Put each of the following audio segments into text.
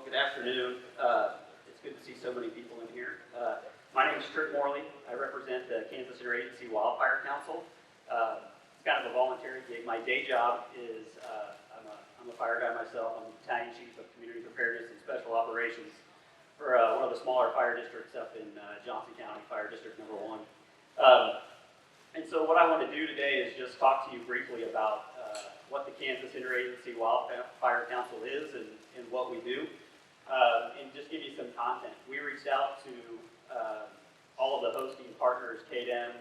good afternoon. It's good to see so many people in here. My name is Kurt Morley. I represent the Kansas Interagency Wildfire Council. It's kind of a voluntary gig. My day job is I'm a fire guy myself. I'm the Battalion Chief of Community Preparedness and Special Operations for one of the smaller fire districts up in Johnson County, Fire District number 1. And so what I want to do today is just talk to you briefly about what the Kansas Interagency Wildfire Council is and what we do, and just give you some content. We reached out to all of the hosting partners, KDEM,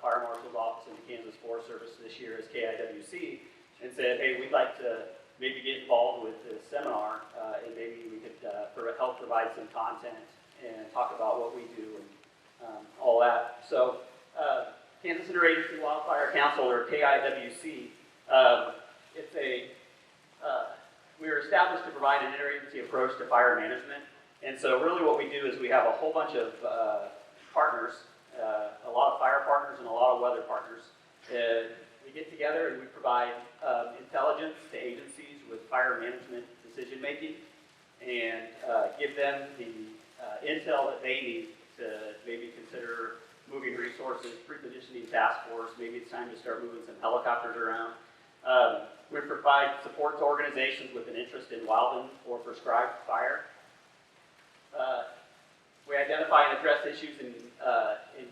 Fire Marshal's Office, and the Kansas Forest Service this year as KIWC, and said, hey, we'd like to maybe get involved with this seminar, and maybe we could help provide some content and talk about what we do and all that. So Kansas Interagency Wildfire Council, or KIWC, we were established to provide an interagency approach to fire management. And so really what we do is we have a whole bunch of partners, a lot of fire partners and a lot of weather partners. We get together and we provide intelligence to agencies with fire management decision making, and give them the intel that they need to maybe consider moving resources, prepositioning task force. Maybe it's time to start moving some helicopters around. We provide support to organizations with an interest in wildland or prescribed fire. We identify and address issues in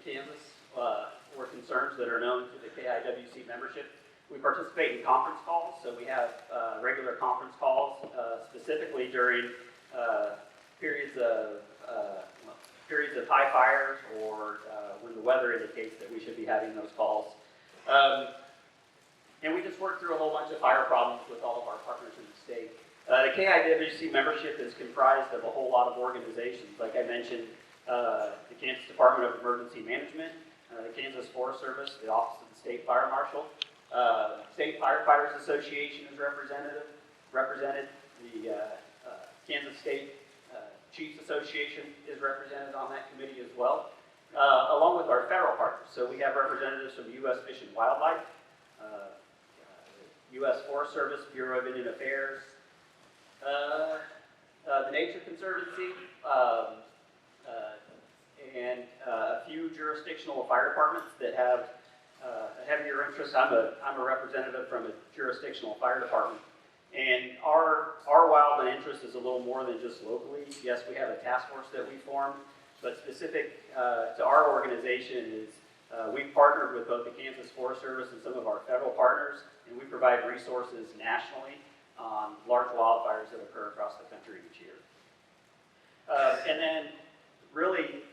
Kansas or concerns that are known to the KIWC membership. We participate in conference calls, so we have regular conference calls, specifically during periods of high fires or when the weather indicates that we should be having those calls. And we just work through a whole bunch of fire problems with all of our partners in the state. The KIWC membership is comprised of a whole lot of organizations. Like I mentioned, the Kansas Department of Emergency Management, the Kansas Forest Service, the Office of the State Fire Marshal, State Firefighters Association is represented. The Kansas State Chiefs Association is represented on that committee as well, along with our federal partners. So we have representatives from U.S. Fish and Wildlife, U.S. Forest Service, Bureau of Indian Affairs, the Nature Conservancy, and a few jurisdictional fire departments that have a heavier interest. I'm a representative from a jurisdictional fire department. And our wildland interest is a little more than just locally. Yes, we have a task force that we formed, but specific to our organization is we've partnered with both the Kansas Forest Service and some of our federal partners, and we provide resources nationally on large wildfires that occur across the country each year. And then really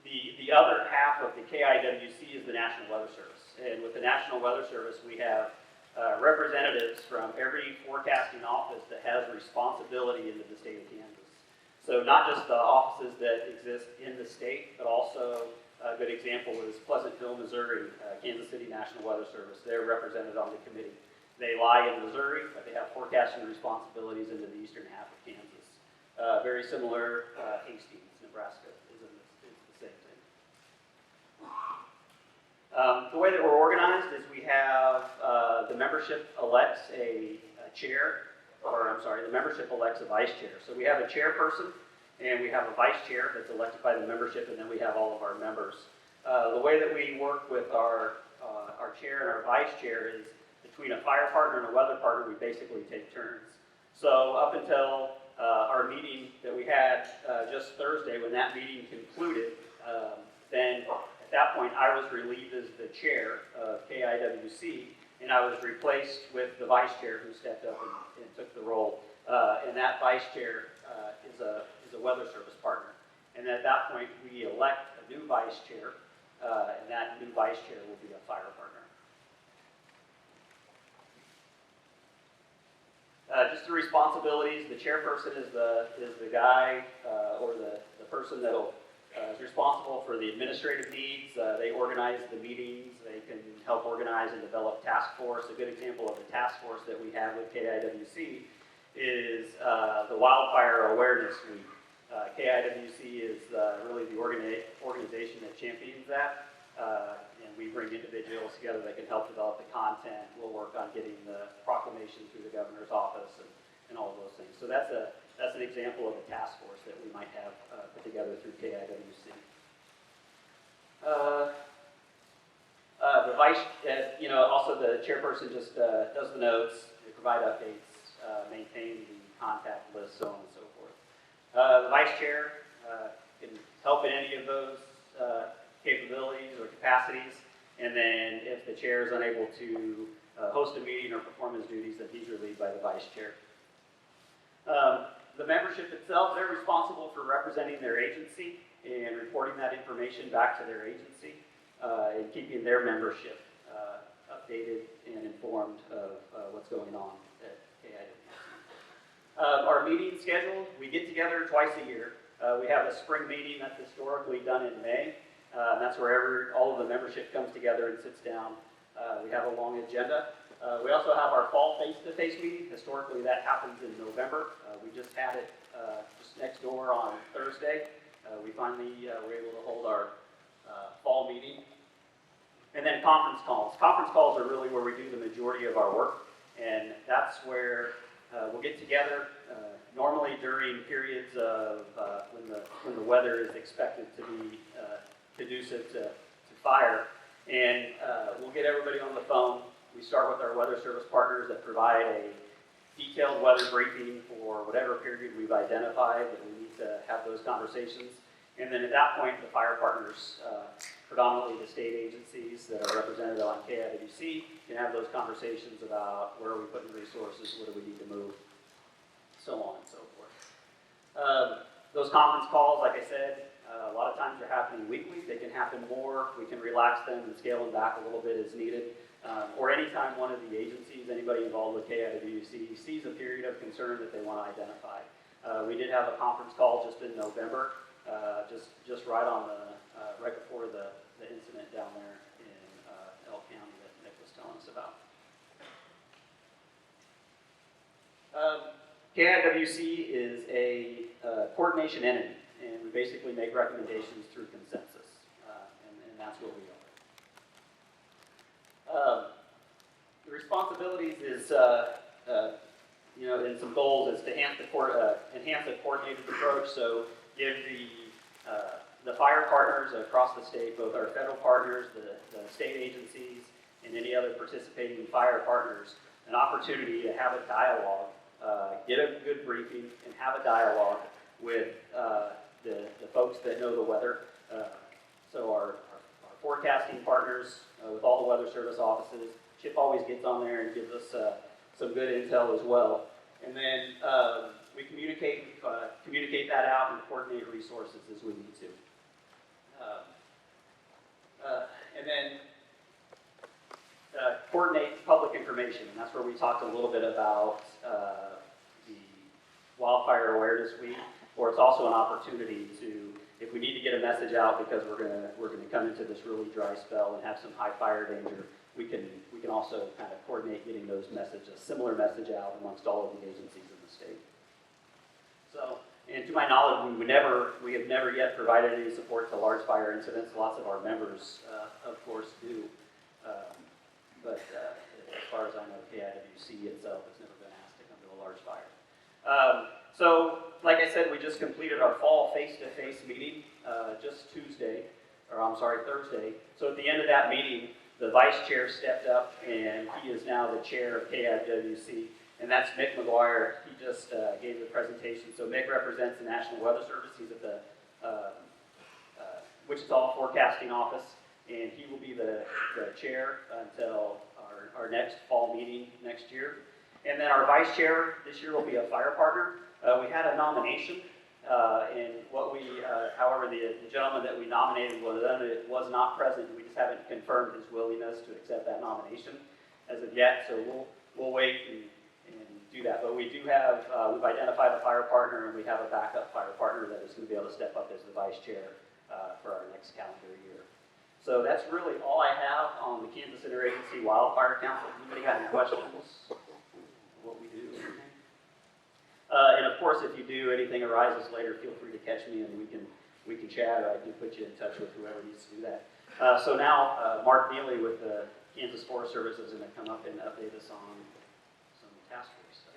the other half of the KIWC is the National Weather Service. And with the National Weather Service, we have representatives from every forecasting office that has responsibility into the state of Kansas. So not just the offices that exist in the state, but also a good example is Pleasantville, Missouri, Kansas City National Weather Service. They're represented on the committee. They lie in Missouri, but they have forecasting responsibilities into the eastern half of Kansas. Very similar, Hastings, Nebraska is the same thing. The way that we're organized is we have the membership elects a chair, or I'm sorry, the membership elects a vice chair. So we have a chairperson, and we have a vice chair that's elected by the membership, and then we have all of our members. The way that we work with our chair and our vice chair is between a fire partner and a weather partner, we basically take turns. So up until our meeting that we had just Thursday, when that meeting concluded, then at that point I was relieved as the chair of KIWC, and I was replaced with the vice chair who stepped up and took the role. And that vice chair is a weather service partner. And at that point we elect a new vice chair, and that new vice chair will be a fire partner. Just the responsibilities, the chairperson is the guy or the person that is responsible for the administrative needs. They organize the meetings, they can help organize and develop task force. A good example of a task force that we have with KIWC is the Wildfire Awareness Week. KIWC is really the organization that champions that. And we bring individuals together that can help develop the content. We'll work on getting the proclamation through the governor's office and all of those things. So that's an example of chairperson just does the notes, they provide updates, maintain the contact list, so on and so forth. The vice chair can help in any of those capabilities or capacities, and then if the chair is unable to host a meeting or perform his duties, then he's relieved by the vice chair. The membership itself, they're responsible for representing their agency and reporting that information back to their agency and keeping their membership updated and informed of what's going on at KIWC. Our meeting schedule, we get together twice a year. We have a spring meeting that's historically done in May. That's where all of the membership comes together and sits down. We have a long agenda. We also have our fall face-to-face meeting. Historically, that happens in November. We just had it just next door on Thursday. We finally were able to hold our fall meeting. And then conference calls. Conference calls are really where we do the majority of our work, and that's where we'll get together normally during periods of when the weather is expected to be conducive to fire, and we'll get everybody on the phone. We start with our weather service partners that provide a detailed weather briefing for whatever period we've identified that we need to have those conversations. And then at that point, the fire partners, predominantly the state agencies that are represented on KIWC, can have those conversations about where are we putting resources, what do we need to move, so on and so forth. Those conference calls, like I said, a lot of times they're happening weekly. They can happen more. We can relax them and scale them back a little bit as needed. Or anytime one of the agencies, anybody involved with KIWC, sees a period of concern that they want to identify. We did have a conference call just in November, just right on the right before the incident down there in Elk County that Nick was telling us about. KIWC is a coordination entity, and we basically make recommendations through consensus, and that's what we are. The responsibilities is, and some goals is to enhance a coordinated approach. So give the fire partners across the state, both our federal partners, the state agencies, and any other participating fire partners, an opportunity to have a dialogue, get a good briefing, and have a dialogue with the folks that know the weather. So our forecasting partners with all the weather service offices. Chip always gets on there and gives us some good intel as well. And then we communicate that out and coordinate resources as we need to. And then coordinate public information. And that's where we talked a little bit about the Wildfire Awareness Week, or it's also an opportunity to, if we need to get a message out because we're gonna come into this really dry spell and have some high fire danger, we can also kind of coordinate getting those messages, a similar message out amongst all of the agencies in the state. So, and to my knowledge, we have never yet provided any support to large fire incidents. Lots of our members, of course, do. But as far as I know, KIWC itself has never been asked to come to a large fire. So, like I said, we just completed our fall face-to-face meeting just Thursday. So at the end of that meeting, the vice chair stepped up, and he is now the chair of KIWC, and that's Mick McGuire. He just gave the presentation. So Mick represents the National Weather Service. He's at the Wichita Forecasting Office, and he will be the chair until our next fall meeting next year. And then our vice chair this year will be a fire partner. We had a nomination, and however, the gentleman that we nominated was not present. We just haven't confirmed his willingness to accept that nomination as of yet. So we'll wait and do that. But we do have we've identified a fire partner, and we have a backup fire partner that is going to be able to step up as the vice chair for our next calendar year. So that's really all I have on the Kansas Interagency Wildfire Council. Anybody got any questions? What we do? And of course, if you do, anything arises later, feel free to catch me, and we can chat, or I can put you in touch with whoever needs to do that. So now, Mark Neely with the Kansas Forest Service is going to come up and update us on some task force.